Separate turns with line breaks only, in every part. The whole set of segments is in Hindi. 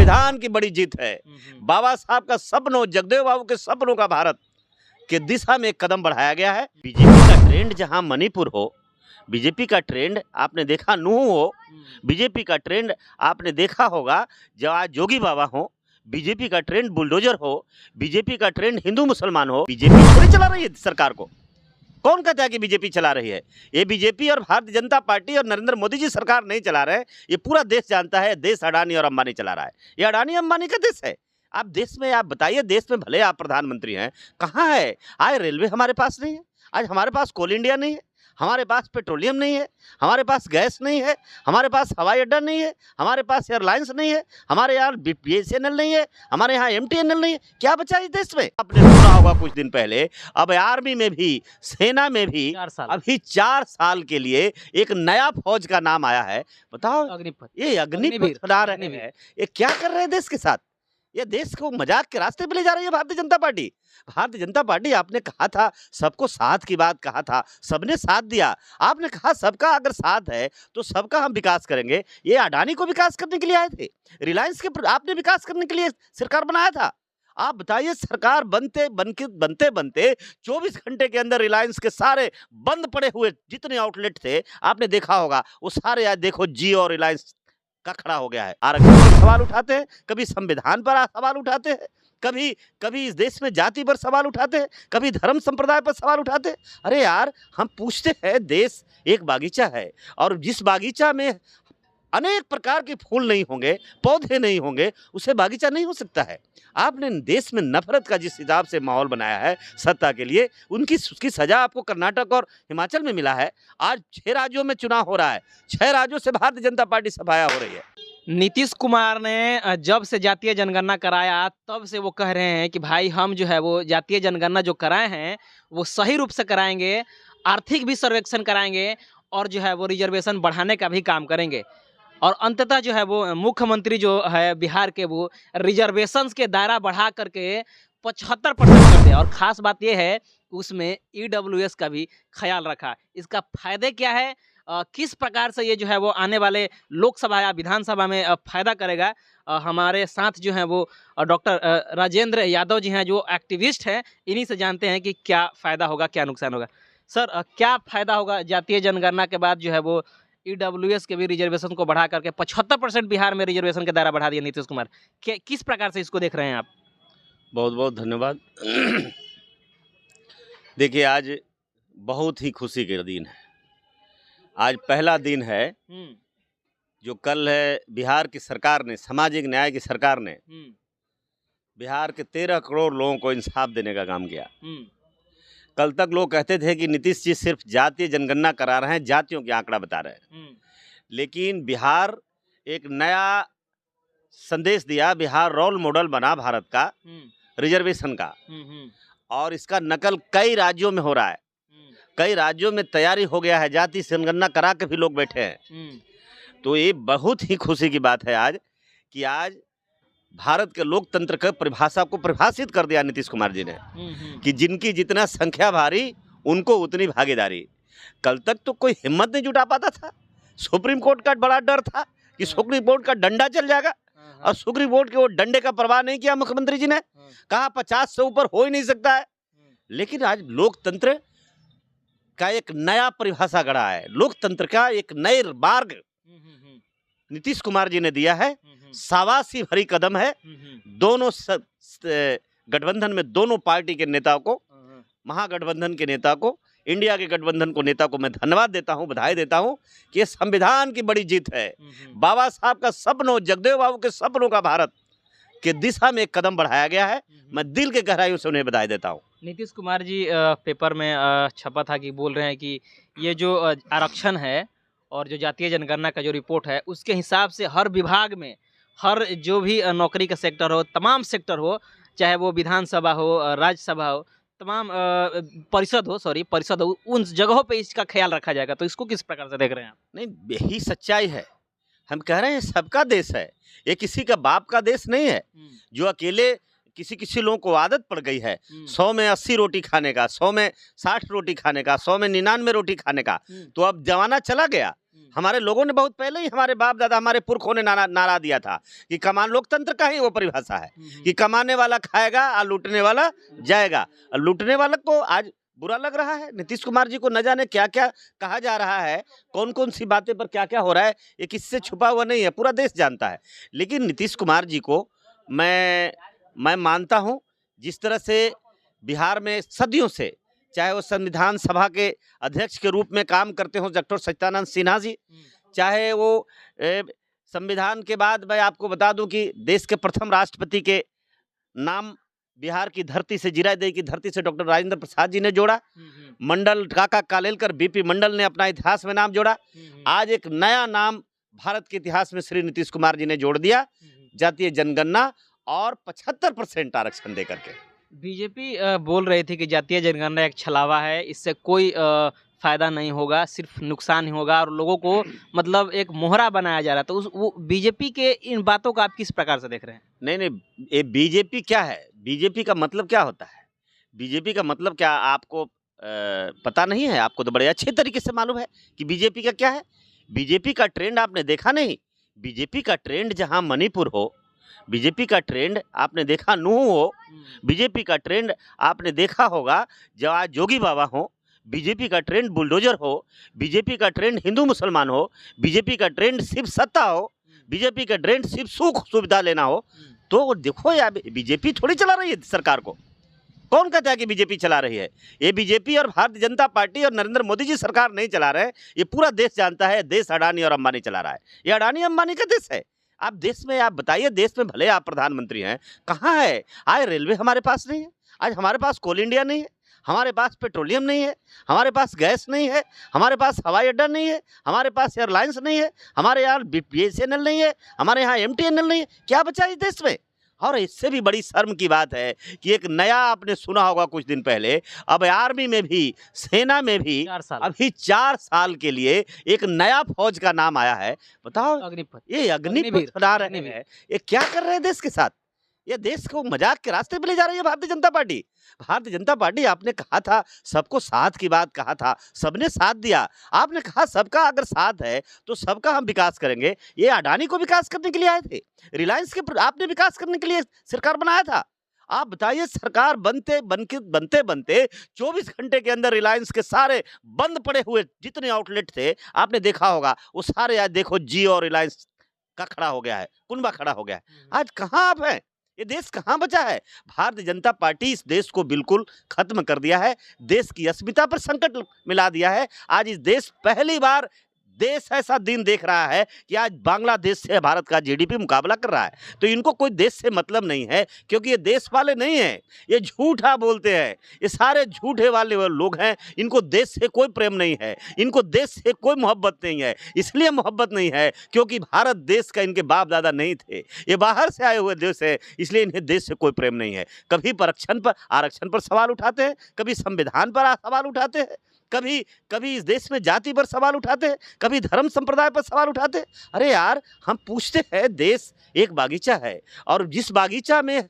संविधान की बड़ी जीत है। बाबा साहब का सपनों, जगदेव बाबू के सपनों का भारत के दिशा में एक कदम बढ़ाया गया है। बीजेपी का ट्रेंड जहां मणिपुर हो, बीजेपी का ट्रेंड आपने देखा नूह हो, बीजेपी का ट्रेंड आपने देखा होगा जहाँ जोगी बाबा हो, बीजेपी का ट्रेंड बुलडोजर हो, बीजेपी का ट्रेंड हिंदू मुसलमान हो। बीजेपी थोड़ी चला रही है सरकार को। कौन कहता है कि बीजेपी चला रही है? ये बीजेपी और भारतीय जनता पार्टी और नरेंद्र मोदी जी सरकार नहीं चला रहे हैं। ये पूरा देश जानता है, देश अडानी और अंबानी चला रहा है। ये अडानी अंबानी का देश है। आप देश में, आप बताइए, देश में भले आप प्रधानमंत्री हैं, कहाँ है? आज रेलवे हमारे पास नहीं है, आज हमारे पास कोल इंडिया नहीं है, हमारे पास पेट्रोलियम नहीं है, हमारे पास गैस नहीं है, हमारे पास हवाई अड्डा नहीं है, हमारे पास एयरलाइंस नहीं है, हमारे यहाँ BSNL नहीं है, हमारे यहाँ MTNL नहीं है। क्या बचा इस देश में? आपने सुना होगा कुछ दिन पहले, अब आर्मी में भी, सेना में भी अभी 4 साल के लिए एक नया फौज का नाम आया है। बताओ, ये अग्निपथ बना रहे हैं। ये क्या कर रहे हैं देश के साथ? ये देश को मजाक के रास्ते पे ले जा रही है भारतीय जनता पार्टी। भारतीय जनता पार्टी, आपने कहा था सबको साथ की बात कहा था, सबने साथ दिया। आपने कहा सबका अगर साथ है तो सबका हम विकास करेंगे। ये अडानी को विकास करने के लिए आए थे, रिलायंस के आपने विकास करने के लिए सरकार बनाया था। आप बताइए, सरकार बनते 24 घंटे के अंदर रिलायंस के सारे बंद पड़े हुए जितने आउटलेट थे, आपने देखा होगा, वो सारे आज देखो जियो और रिलायंस का खड़ा हो गया है। आरक्षण पर सवाल उठाते हैं, कभी संविधान पर सवाल उठाते हैं, कभी इस देश में जाति पर सवाल उठाते हैं, कभी धर्म संप्रदाय पर सवाल उठाते हैं। अरे यार, हम पूछते हैं, देश एक बागीचा है और जिस बागीचा में अनेक प्रकार के फूल नहीं होंगे, पौधे नहीं होंगे, उसे बागीचा नहीं हो सकता है। आपने देश में नफरत का जिस हिसाब से माहौल बनाया है सत्ता के लिए, उसकी सजा आपको कर्नाटक और हिमाचल में मिला है। आज 6 राज्यों में चुनाव हो रहा है, 6 राज्यों से भारतीय जनता पार्टी सफाया हो रही है।
नीतीश कुमार ने जब से जातीय जनगणना कराया तब से वो कह रहे हैं कि भाई हम जो है वो जातीय जनगणना जो कराए हैं वो सही रूप से कराएंगे, आर्थिक भी सर्वेक्षण कराएंगे और जो है वो रिजर्वेशन बढ़ाने का भी काम करेंगे। और अंततः जो है वो मुख्यमंत्री जो है बिहार के, वो रिजर्वेशंस के दायरा बढ़ा करके 75% कर दिया। और ख़ास बात ये है उसमें EWS का भी ख्याल रखा। इसका फ़ायदे क्या है, किस प्रकार से ये जो है वो आने वाले लोकसभा या विधानसभा में फ़ायदा करेगा, हमारे साथ जो है वो डॉक्टर राजेंद्र यादव जी हैं जो एक्टिविस्ट हैं, इन्हीं से जानते हैं कि क्या फ़ायदा होगा, क्या नुकसान होगा। सर, क्या फ़ायदा होगा जातीय जनगणना के बाद जो है वो EWS के भी रिजर्वेशन को बढ़ा करके 75% बिहार में रिजर्वेशन का दायरा बढ़ा दिया नीतीश कुमार? किस प्रकार से इसको देख रहे हैं आप?
बहुत बहुत धन्यवाद। देखिए, आज बहुत ही खुशी के दिन है। आज पहला दिन है जो कल है बिहार की सरकार ने, सामाजिक न्याय की सरकार ने बिहार के 13 करोड़ लोगों को इंसाफ देने का काम किया। कल तक लोग कहते थे कि नीतीश जी सिर्फ जातीय जनगणना करा रहे हैं, जातियों के आंकड़ा बता रहे हैं, लेकिन बिहार एक नया संदेश दिया। बिहार रोल मॉडल बना भारत का रिजर्वेशन का, और इसका नकल कई राज्यों में हो रहा है। कई राज्यों में तैयारी हो गया है, जाति जनगणना करा के भी लोग बैठे हैं। तो ये बहुत ही खुशी की बात है आज कि आज भारत के लोकतंत्र की परिभाषा को परिभाषित कर दिया नीतीश कुमार जी ने कि जिनकी जितना संख्या भारी उनको उतनी भागीदारी। कल तक तो कोई हिम्मत नहीं जुटा पाता था। सुप्रीम कोर्ट का बड़ा डर था कि सुप्रीम कोर्ट का डंडा चल जाएगा, और सुप्रीम कोर्ट के वो डंडे का परवाह नहीं किया मुख्यमंत्री जी ने, कहा 50 से ऊपर हो ही नहीं सकता है। लेकिन आज लोकतंत्र का एक नया परिभाषा गढ़ा है, लोकतंत्र का एक नए मार्ग नीतीश कुमार जी ने दिया है। शाबाशी भरी कदम है। दोनों गठबंधन में दोनों पार्टी के नेताओं को, महागठबंधन के नेता को, इंडिया के गठबंधन को नेता को मैं धन्यवाद देता हूं, बधाई देता हूं कि ये संविधान की बड़ी जीत है। बाबा साहब का सपनों, जगदेव बाबू के सपनों का भारत के दिशा में एक कदम बढ़ाया गया है। मैं दिल के गहराइयों से उन्हें बधाई देता हूं।
नीतीश कुमार जी पेपर में छपा था कि बोल रहे हैं कि ये जो आरक्षण है और जो जातीय जनगणना का जो रिपोर्ट है उसके हिसाब से हर विभाग में, हर जो भी नौकरी का सेक्टर हो, तमाम सेक्टर हो, चाहे वो विधानसभा हो, राज्यसभा हो, तमाम परिषद हो, उन जगहों पे इसका ख्याल रखा जाएगा। तो इसको किस प्रकार से देख रहे हैं आप?
नहीं, यही सच्चाई है। हम कह रहे हैं सबका देश है, ये किसी का बाप का देश नहीं है जो अकेले किसी लोगों को आदत पड़ गई है 100 में 80 रोटी खाने का, 100 में 60 रोटी खाने का, 100 में 99 रोटी खाने का। तो अब जमाना चला गया। हमारे लोगों ने बहुत पहले ही, हमारे बाप दादा, हमारे पुरखों ने नारा दिया था कि कमान, लोकतंत्र का ही वो परिभाषा है कि कमाने वाला खाएगा और लूटने वाला जाएगा। और लूटने वाला को आज बुरा लग रहा है। नीतीश कुमार जी को न जाने क्या क्या कहा जा रहा है, कौन कौन सी बातें पर क्या क्या हो रहा है, ये किससे छुपा हुआ नहीं है, पूरा देश जानता है। लेकिन नीतीश कुमार जी को मैं मानता हूँ, जिस तरह से बिहार में सदियों से, चाहे वो संविधान सभा के अध्यक्ष के रूप में काम करते हो डॉक्टर सत्यानंद सिन्हा जी, चाहे वो संविधान के बाद मैं आपको बता दूं कि देश के प्रथम राष्ट्रपति के नाम बिहार की धरती से, जीरादेई की धरती से डॉक्टर राजेंद्र प्रसाद जी ने जोड़ा, मंडल काका कालेलकर, बीपी मंडल ने अपना इतिहास में नाम जोड़ा। आज एक नया नाम भारत के इतिहास में श्री नीतीश कुमार जी ने जोड़ दिया, जातीय जनगणना और 75% आरक्षण दे करके।
बीजेपी बोल रही थी कि जातीय जनगणना एक छलावा है, इससे कोई फायदा नहीं होगा, सिर्फ नुकसान ही होगा, और लोगों को मतलब एक मोहरा बनाया जा रहा है। तो वो बीजेपी के इन बातों का आप किस प्रकार से देख रहे हैं?
नहीं, ये बीजेपी क्या है? बीजेपी का मतलब क्या होता है? बीजेपी का मतलब क्या आपको पता नहीं है? आपको तो बड़े अच्छे तरीके से मालूम है कि बीजेपी का क्या है। बीजेपी का ट्रेंड आपने देखा नहीं? बीजेपी का ट्रेंड जहां मणिपुर हो, बीजेपी का ट्रेंड आपने देखा नूह हो, बीजेपी का ट्रेंड आपने देखा होगा जहाँ जोगी बाबा हो, बीजेपी का ट्रेंड बुलडोजर हो, बीजेपी का ट्रेंड हिंदू मुसलमान हो, बीजेपी का ट्रेंड सिर्फ सत्ता हो, बीजेपी का ट्रेंड सिर्फ सुख सुविधा लेना हो। तो देखो यार, बीजेपी थोड़ी चला रही है सरकार को। कौन कहता है कि बीजेपी चला रही है? ये बीजेपी और भारतीय जनता पार्टी और नरेंद्र मोदी जी सरकार नहीं चला रहे हैं, ये पूरा देश जानता है। देश अडानी और अंबानी चला रहा है। ये अडानी अंबानी का देश है। आप देश में, आप बताइए, देश में भले आप प्रधानमंत्री हैं, कहाँ है? आज रेलवे हमारे पास नहीं है, आज हमारे पास कोल इंडिया नहीं है, हमारे पास पेट्रोलियम नहीं है, हमारे पास गैस नहीं है, हमारे पास हवाई अड्डा नहीं है, हमारे पास एयरलाइंस नहीं है, हमारे यहाँ BSNL नहीं है, हमारे यहाँ MTNL नहीं है। क्या बचा इस देश में? और इससे भी बड़ी शर्म की बात है कि एक नया, आपने सुना होगा कुछ दिन पहले, अब आर्मी में भी, सेना में भी
4 साल
अभी 4 साल के लिए एक नया फौज का नाम आया है। बताओ,
अग्निपथ,
ये अग्निपथ बना रहे हैं। ये क्या कर रहे हैं देश के साथ? ये देश को मजाक के रास्ते पे ले जा रही है भारतीय जनता पार्टी। भारतीय जनता पार्टी, आपने कहा था सबको साथ की बात कहा था, सबने साथ दिया। आपने कहा सबका अगर साथ है तो सबका हम विकास करेंगे। ये अडानी को विकास करने के लिए आए थे, रिलायंस के आपने विकास करने के लिए सरकार बनाया था। आप बताइए, सरकार बनते 24 घंटे के अंदर रिलायंस के सारे बंद पड़े हुए जितने आउटलेट थे, आपने देखा होगा, वो सारे आज देखो जियो और रिलायंस का खड़ा हो गया है, कुनबा खड़ा हो गया है। आज कहाँ आप हैं? ये देश कहाँ बचा है? भारतीय जनता पार्टी इस देश को बिल्कुल खत्म कर दिया है, देश की अस्मिता पर संकट मिला दिया है। आज इस देश, पहली बार देश ऐसा दिन देख रहा है कि आज बांग्लादेश से भारत का GDP मुकाबला कर रहा है। तो इनको कोई देश से मतलब नहीं है, क्योंकि ये देश वाले नहीं हैं, ये झूठा बोलते हैं, ये सारे झूठे वाले लोग हैं। इनको देश से कोई प्रेम नहीं है, इनको देश से कोई मोहब्बत नहीं है। इसलिए मोहब्बत नहीं है क्योंकि भारत देश का इनके बाप दादा नहीं थे, ये बाहर से आए हुए देश है, इसलिए इन्हें देश से कोई प्रेम नहीं है। कभी आरक्षण पर सवाल उठाते हैं, कभी संविधान पर सवाल उठाते हैं, कभी इस देश में जाति पर सवाल उठाते हैं, कभी धर्म संप्रदाय पर सवाल उठाते हैं। अरे यार, हम पूछते हैं, देश एक बागीचा है, और जिस बागीचा में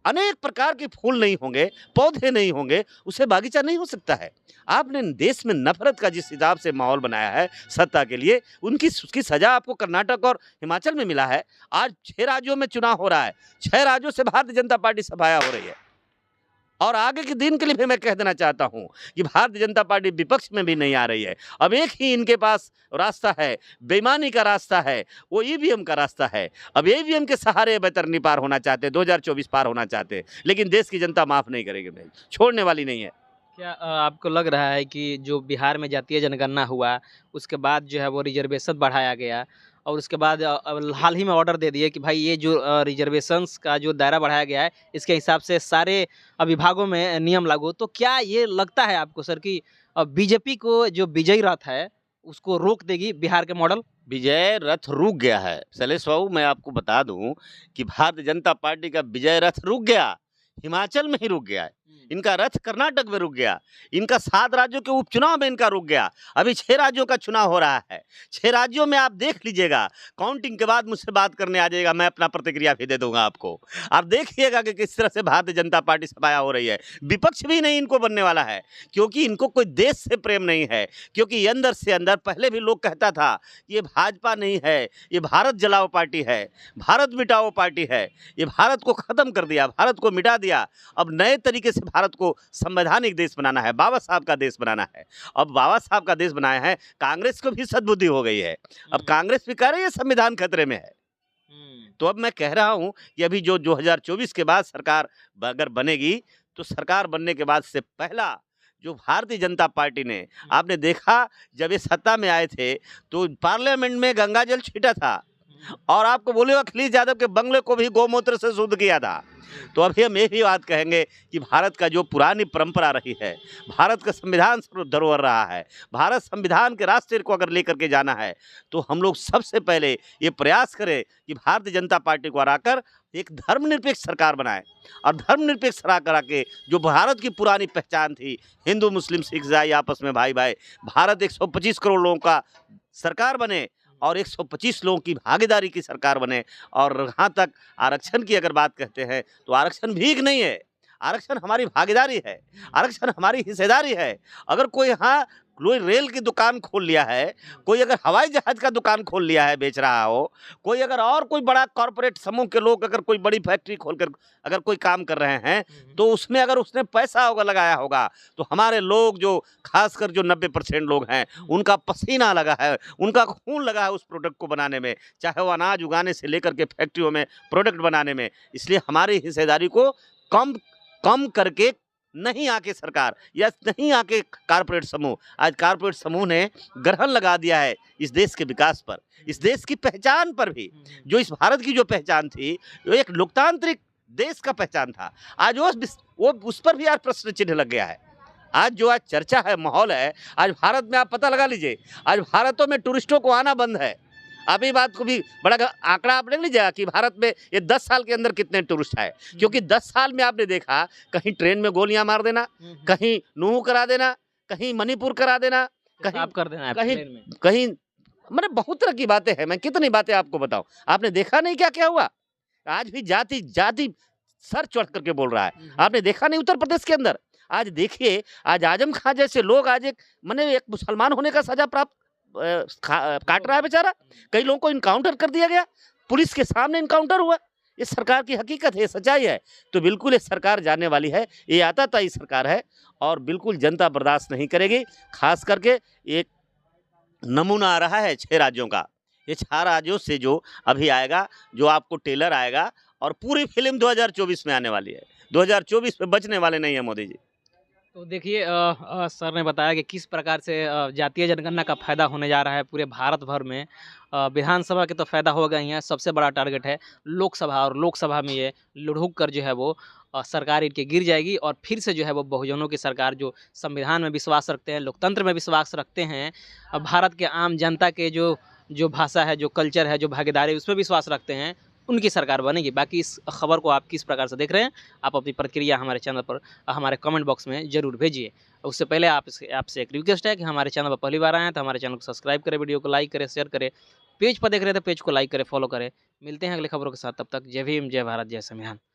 अनेक प्रकार के फूल नहीं होंगे, पौधे नहीं होंगे, उसे बागीचा नहीं हो सकता है। आपने देश में नफरत का जिस हिसाब से माहौल बनाया है सत्ता के लिए, उसकी सजा आपको कर्नाटक और हिमाचल में मिला है। आज 6 राज्यों में चुनाव हो रहा है, 6 राज्यों से भारतीय जनता पार्टी सफाया हो रही है। और आगे के दिन के लिए भी मैं कह देना चाहता हूं कि भारतीय जनता पार्टी विपक्ष में भी नहीं आ रही है। अब एक ही इनके पास रास्ता है, बेईमानी का रास्ता है, वो EVM का रास्ता है। अब EVM के सहारे बैतरनी पार होना चाहते हैं, 2024 पार होना चाहते हैं, लेकिन देश की जनता माफ़ नहीं करेगी, नहीं छोड़ने वाली नहीं है।
क्या आपको लग रहा है कि जो बिहार में जातीय जनगणना हुआ, उसके बाद जो है वो रिजर्वेशन बढ़ाया गया, और उसके बाद हाल ही में ऑर्डर दे दिए कि भाई ये जो रिजर्वेशंस का जो दायरा बढ़ाया गया है, इसके हिसाब से सारे विभागों में नियम लागू। तो क्या ये लगता है आपको सर कि बीजेपी को जो विजयी रथ है उसको रोक देगी बिहार के मॉडल?
विजय रथ रुक गया है शैलेश बाबू। मैं आपको बता दूं कि भारतीय जनता पार्टी का विजय रथ रुक गया, हिमाचल में ही रुक गया है। इनका रथ कर्नाटक में रुक गया, इनका 7 राज्यों के उपचुनाव में इनका रुक गया। अभी 6 राज्यों का चुनाव हो रहा है। 6 राज्यों में आप देख लीजिएगा, काउंटिंग के बाद मुझसे बात करने आ जाइएगा, मैं अपना प्रतिक्रिया भी दे दूंगा आपको। आप देखिएगा कि किस तरह से भारतीय जनता पार्टी सफाया हो रही है। विपक्ष भी नहीं इनको बनने वाला है, क्योंकि इनको कोई देश से प्रेम नहीं है। क्योंकि ये अंदर से अंदर पहले भी लोग कहता था ये भाजपा नहीं है, ये भारत जलाओ पार्टी है, भारत मिटाओ पार्टी है, ये भारत को खत्म कर दिया, भारत को मिटा दिया। अब नए तरीके से भारत को संवैधानिक देश बनाना है, बाबा साहब का देश बनाना है। अब बाबा साहब का देश बनाया है, कांग्रेस को भी सद्बुद्धि हो गई है। अब कांग्रेस भी कह रही है संविधान खतरे में है। तो अब मैं कह रहा हूं कि अभी जो 2024 के बाद सरकार अगर बनेगी, तो सरकार बनने के बाद से पहला जो भारतीय जनता पार्टी ने, आपने देखा जब ये सत्ता में आए थे तो पार्लियामेंट में गंगा जल छीटा था, और आपको बोले अखिलेश यादव के बंगले को भी गौमूत्र से शुद्ध किया था। तो अभी हम यही बात कहेंगे कि भारत का जो पुरानी परंपरा रही है, भारत का संविधान सर्व धरोहर रहा है, भारत संविधान के रास्ते को अगर लेकर के जाना है, तो हम लोग सबसे पहले ये प्रयास करें कि भारतीय जनता पार्टी को हराकर एक धर्मनिरपेक्ष सरकार बनाए। और धर्मनिरपेक्ष सरकार के जो भारत की पुरानी पहचान थी, हिंदू मुस्लिम सिख ईसाई आपस में भाई भाई, भारत 125 करोड़ लोगों का सरकार बने और 125 लोगों की भागीदारी की सरकार बने। और यहाँ तक आरक्षण की अगर बात कहते हैं, तो आरक्षण भीख नहीं है, आरक्षण हमारी भागीदारी है, आरक्षण हमारी हिस्सेदारी है। अगर कोई यहाँ कोई रेल की दुकान खोल लिया है, कोई अगर हवाई जहाज का दुकान खोल लिया है, बेच रहा हो, कोई अगर और कोई बड़ा कॉरपोरेट समूह के लोग अगर कोई बड़ी फैक्ट्री खोलकर अगर कोई काम कर रहे हैं, तो उसमें अगर उसने पैसा होगा लगाया होगा, तो हमारे लोग जो खासकर जो 90% लोग हैं, उनका पसीना लगा है, उनका खून लगा है उस प्रोडक्ट को बनाने में, चाहे वो अनाज उगाने से लेकर के फैक्ट्रियों में प्रोडक्ट बनाने में। इसलिए हमारी हिस्सेदारी को कम करके नहीं आके सरकार या नहीं आके कारपोरेट समूह, आज कारपोरेट समूह ने ग्रहण लगा दिया है इस देश के विकास पर, इस देश की पहचान पर भी। जो इस भारत की जो पहचान थी, वो एक लोकतांत्रिक देश का पहचान था, आज वो उस पर भी आज प्रश्न चिन्ह लग गया है। आज जो आज चर्चा है, माहौल है, आज भारत में आप पता लगा लीजिए, आज भारतों में टूरिस्टों को आना बंद है। अभी बात को भी बड़ा आंकड़ा आप ले लीजिएगा कि भारत में ये 10 साल के अंदर कितने टूरिस्ट आए, क्योंकि 10 साल में आपने देखा कहीं ट्रेन में गोलियां मार देना, कहीं नूह करा देना, कहीं मणिपुर करा देना, कहीं
आप कर देना,
कहीं मतलब बहुत तरह की बातें हैं। मैं कितनी बातें आपको बताऊं, आपने देखा नहीं क्या क्या हुआ। आज भी जाति जाति सर चढ़ करके बोल रहा है। आपने देखा नहीं उत्तर प्रदेश के अंदर, आज देखिए, आज आजम खान जैसे लोग आज एक मुसलमान होने का सजा प्राप्त काट रहा है बेचारा। कई लोगों को इनकाउंटर कर दिया गया, पुलिस के सामने इनकाउंटर हुआ। ये सरकार की हकीकत है, सच्चाई है। तो बिल्कुल ये सरकार जाने वाली है, ये आताताई सरकार है और बिल्कुल जनता बर्दाश्त नहीं करेगी। खास करके एक नमूना आ रहा है 6 राज्यों का, ये 6 राज्यों से जो अभी आएगा, जो आपको टेलर आएगा, और पूरी फिल्म 2024 में आने वाली है। 2024 में बचने वाले नहीं है मोदी जी।
तो देखिए, सर ने बताया कि किस प्रकार से जातीय जनगणना का फायदा होने जा रहा है पूरे भारत भर में। विधानसभा के तो फायदा होगा ही है, सबसे बड़ा टारगेट है लोकसभा, और लोकसभा में ये लुढ़क कर जो है वो सरकार इनके गिर जाएगी, और फिर से जो है वो बहुजनों की सरकार, जो संविधान में विश्वास रखते हैं, लोकतंत्र में विश्वास रखते हैं, भारत के आम जनता के जो भाषा है, जो कल्चर है, जो भागीदारी, उसमें विश्वास रखते हैं, उनकी सरकार बनेगी। बाकी इस खबर को आप किस प्रकार से देख रहे हैं, आप अपनी प्रतिक्रिया हमारे चैनल पर हमारे कमेंट बॉक्स में ज़रूर भेजिए। उससे पहले आपसे एक रिक्वेस्ट है कि हमारे चैनल पर पहली बार आए हैं तो हमारे चैनल को सब्सक्राइब करें, वीडियो को लाइक करें, शेयर करें, पेज पर देख रहे हैं तो पेज को लाइक करें, फॉलो करें। मिलते हैं अगली खबरों के साथ, तब तक जय भीम, जय भारत, जय संविधान।